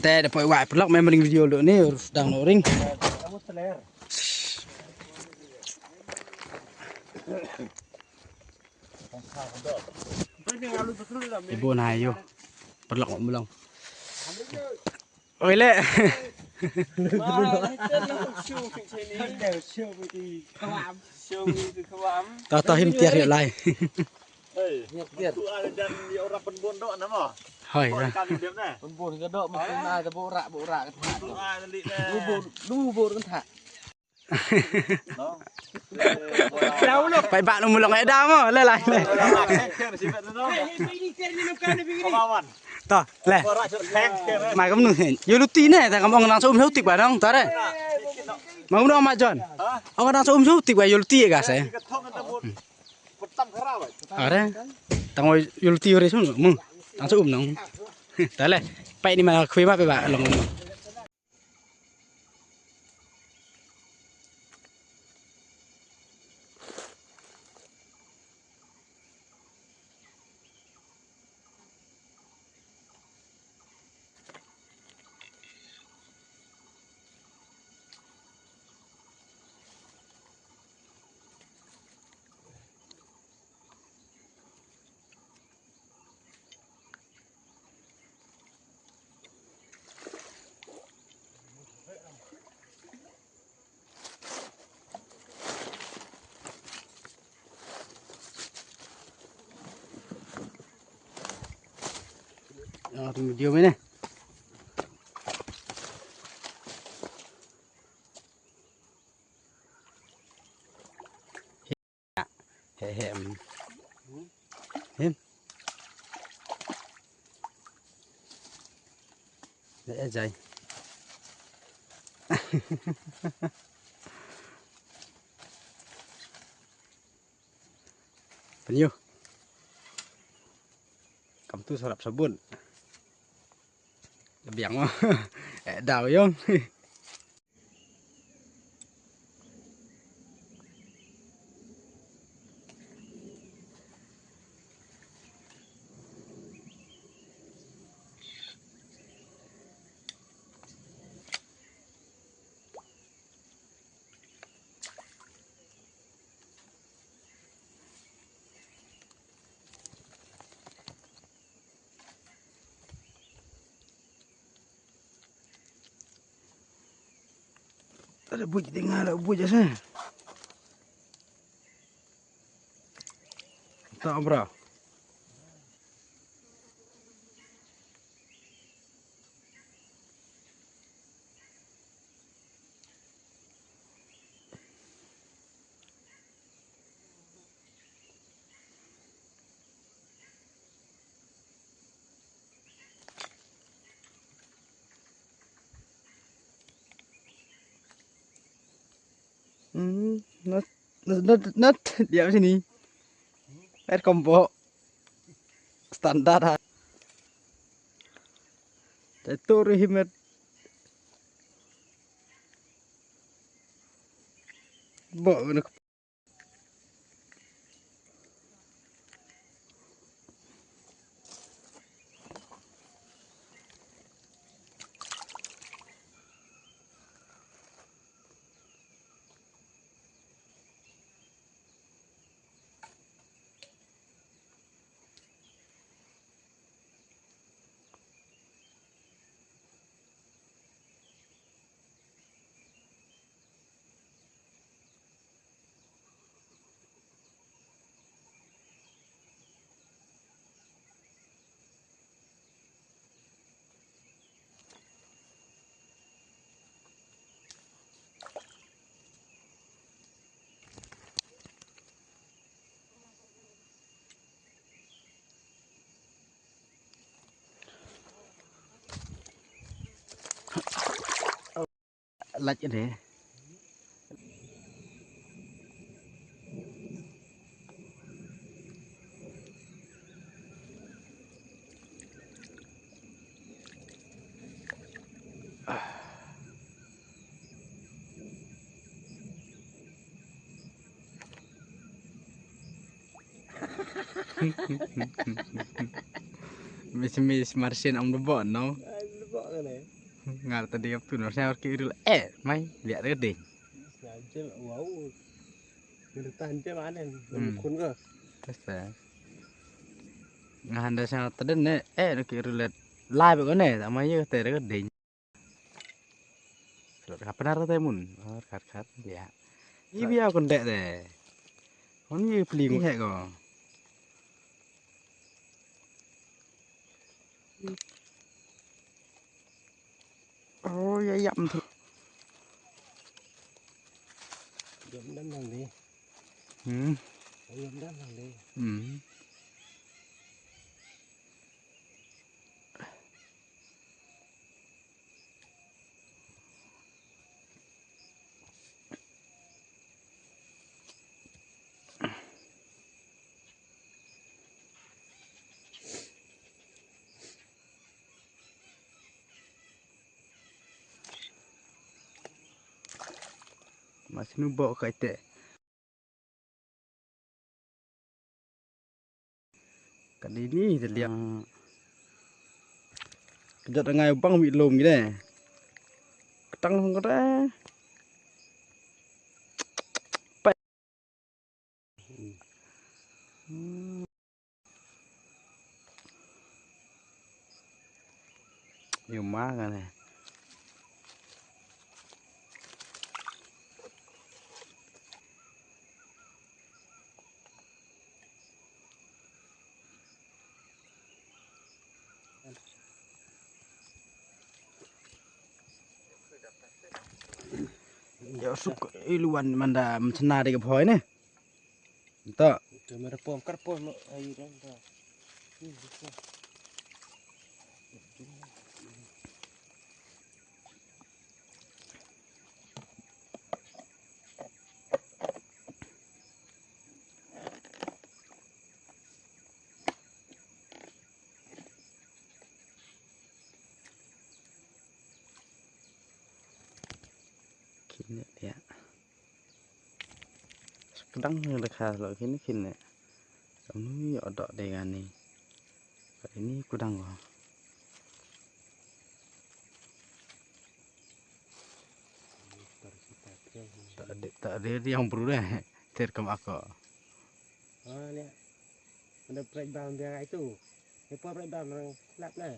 Tete dapat wak pelak main mending video dulu ni sedang ring. Kamu seler. Ibu nayo. Pelak mak belum. Oi le. Tahu him tiar dia lai. Tu ada dan dia orang penbondok nama. Hoi. Kali dia nah. Buồn cái độ mà không ai ta bộ rạ cái thả. Tu ada li Đu bộ cái thả. Jauh lu. Pai bak nu mulong ai dah mo le lai le. Kawan. Ta le. Orang cuk leng ke. Mai kamu nu hen. Yo luti ne ta kamu nang so tik ba dong ta re. Mau no ma John. Ông nang so tik ba yo luti ga se. Ketong kita buat petam kerau. Are. Tang yo luti ore sun mung. Nang so nong. Ta le. Pai ni ma khui ma pe ba long. Tunggu video mana? Hem. Hem. Để dây. Penyu. Kamu tuh sarap sabun. Biang mah. Đào không? Ada buj tengah ada buj aja. Tak bro. Nut dia sini. Air combo standar. Itu rihimet. Bo lạch thế. Miss Martian om the bot, no? Ai bọ cái này. ngar tadi apa tuh harusnya kiri mai lihat gede Aja wow. Geretan je mana? Kun ke? Basta. Ngahanda sang tadi ne nó kiri lihat live cái này sama aja tadi gede kapan harus temun kat ya ini biar kon dek deh kon ini peling kayak kok oh ya yam tuh Jom dan nang đi. hmm Jom dan nang đi. hmm masih nubok kayak teh kali ini dia lihat kejat dengan bang bị lùm gitu deh ketang không có đấy nhiều má cái này ya suka iluan manda mencena di kepoi nih entah Jom ada pom karpon air dan dah. kini ya kadang dekat loh kini kamu ada dengan nih ini kudang kok tak ada yang perlu deh terkam aku Ah ni. Ada breakdown dia itu. Apa breakdown orang lap lah.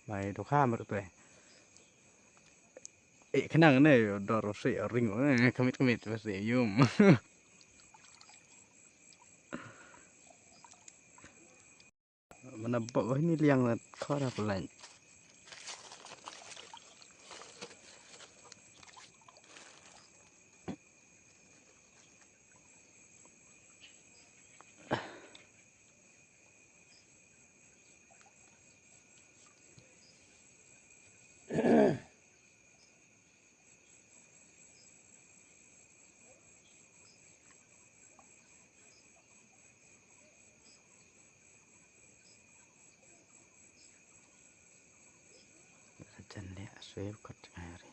mày đồ kha mà được rồi khả năng này đồ rồi sẽ ring này không biết và sẽ dùng mà nó bỏ cái liang là khó ra lạnh chân lẹ xuế cột ngày rồi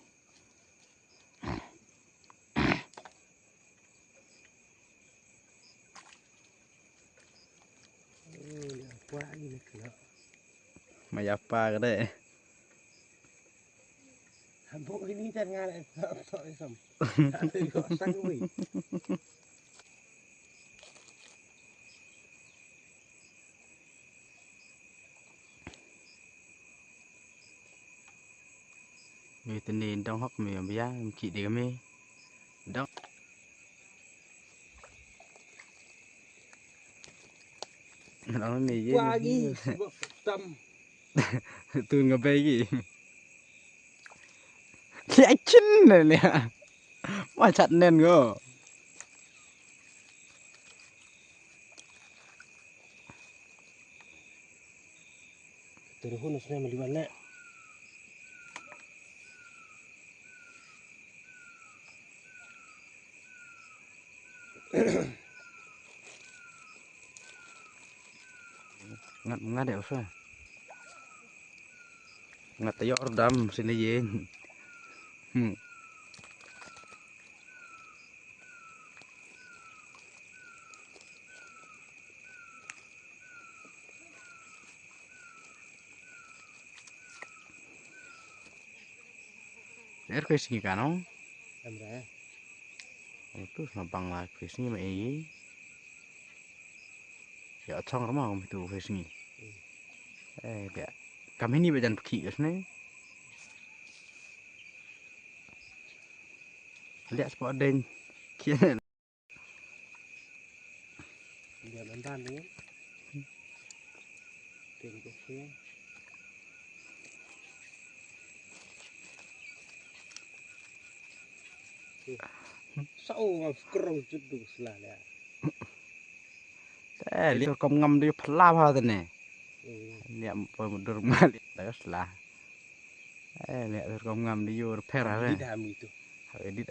Quá đi được nữa. mày apa cái đấy Bộ ini jangan ngalah. Sorry sam. Ada kok sang wi. người tên nền trong hốc mì bây giờ chị để mê đó nó mì với Quá đi. Tâm. tôi ngập bay gì cái chín này nè mà chặt nên cơ Terus hunus ni meliwan nak. ngắt đều sao ngắt tay gió đâm xin đi về hmm. Air fishing kan no? Làm ra. Itu nampang lah fishing mà ấy. Ya chong lắm mà itu fishing. Dia kami ni bajan pergi ke sini. Lihat spot den. Kia Dia ban ni. Tiền của phía. Sau mà krong chút đủ là nè. lihat kau ngam dia pelap hal tu ni. Lihat pemudur mali. Dah selah. Lihat kau ngam dia repair Đi lah. đàm itu. Edit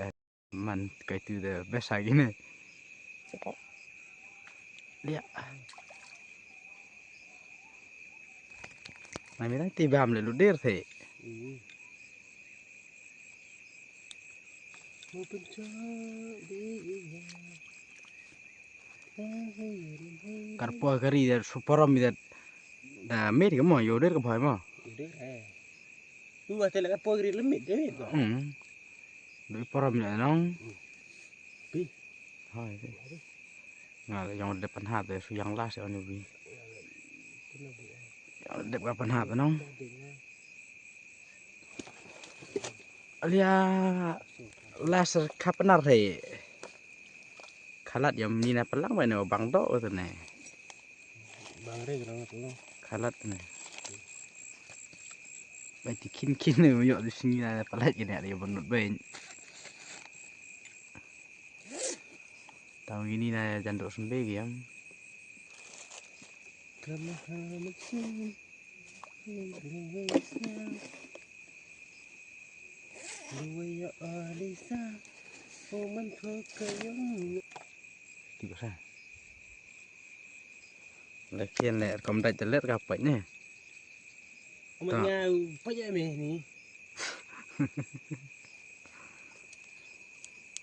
man kai tu dah best lagi ni. Lihat. Mami dah tiba ham le ludir the. Mau pencari Karpo kari dah superom dah dah meri ke mo yodir ke boy mo. Udah tu mah telah kan pogri lemit deh tu. Dari porom dah nong. Pi. Hai. Ngal yang depan hat deh su yang las on ni. Yang depan hat nong. Alia laser kapenar he. Kalat yang ni na pelang ba no bang do tu ne. Bang re kerana tu. Kalat ne. Ba ti kin ne yo di sini na pelat ni ada bonut ben. Tahun ini na janduk sembe giam. Kamu hamusin. Dua ya Alisa. Oman kayong. Tiba sa. Lakian le kom dai telet ka pa ni. Oman ngau payah meh ni.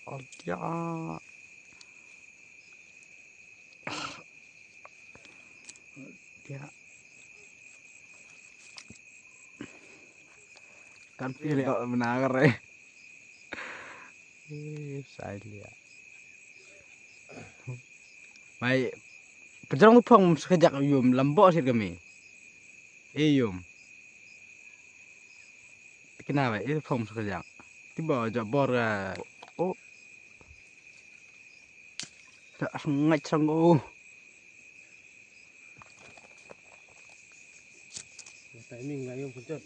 Aja. Dia kan pilih kok benar eh. Saya lihat. Baik. Pejarang tu pong sekejap yum lembok sih kami. Yum. Kenapa? Itu pong sekejap. Tiba aja bor. Oh. Tak sengaja sanggup. Timing lah yang pencet.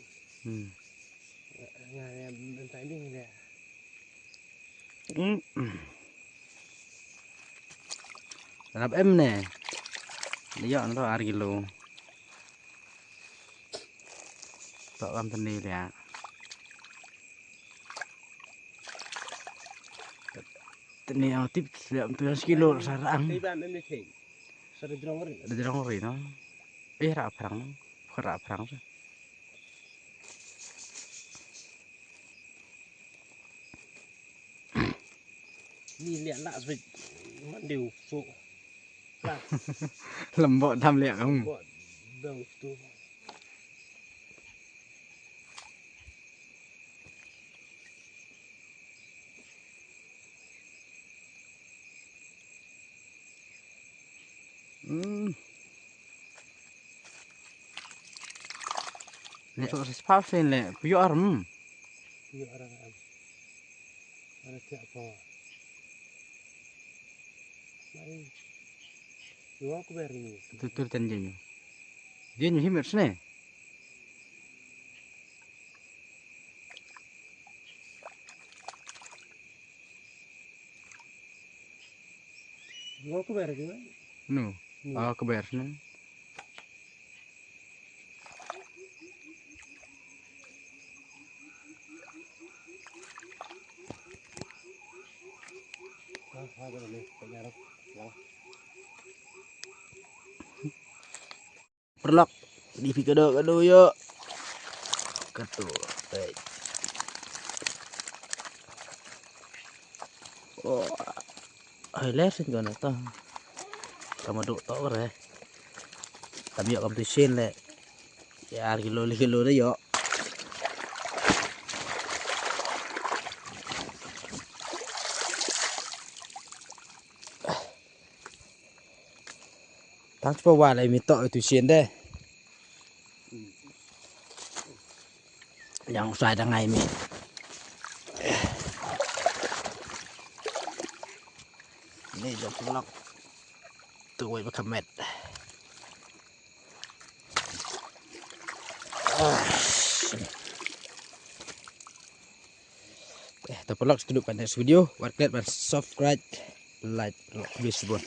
Nggak timing dia. Kenapa em nè? Dia nó ar kilo. Tak kan tadi ya. Tadi au tip siap tu kilo sarang. Tiba em ni thing. Satu drong ri. Ada orang ri no. Rak perang. Ni lihat nak sebab mandiu so. Lah. Lembok tham lihat không? Buat dang tu. Ni so sepausin le, puyo arm. Puyo orang am. Ada tiap apa? Mai. Yo aku beri ni. Tutur janjinya. Dia nyuhim sini. Yo aku beri juga. No. Aku bayar sini. Perlok di kado yuk. Kado. Oh. Highlight sih kan itu. Kamu duk tau re. Tapi yuk competition le. Ya kilo deh yuk. Tang cepat walai mitok itu sien deh. Yang usah ada ngai mi. Ini jam pelak. Tu wei bakamet. Tu pelak seduk pada next video. Buat klik dan subscribe, like, please bon.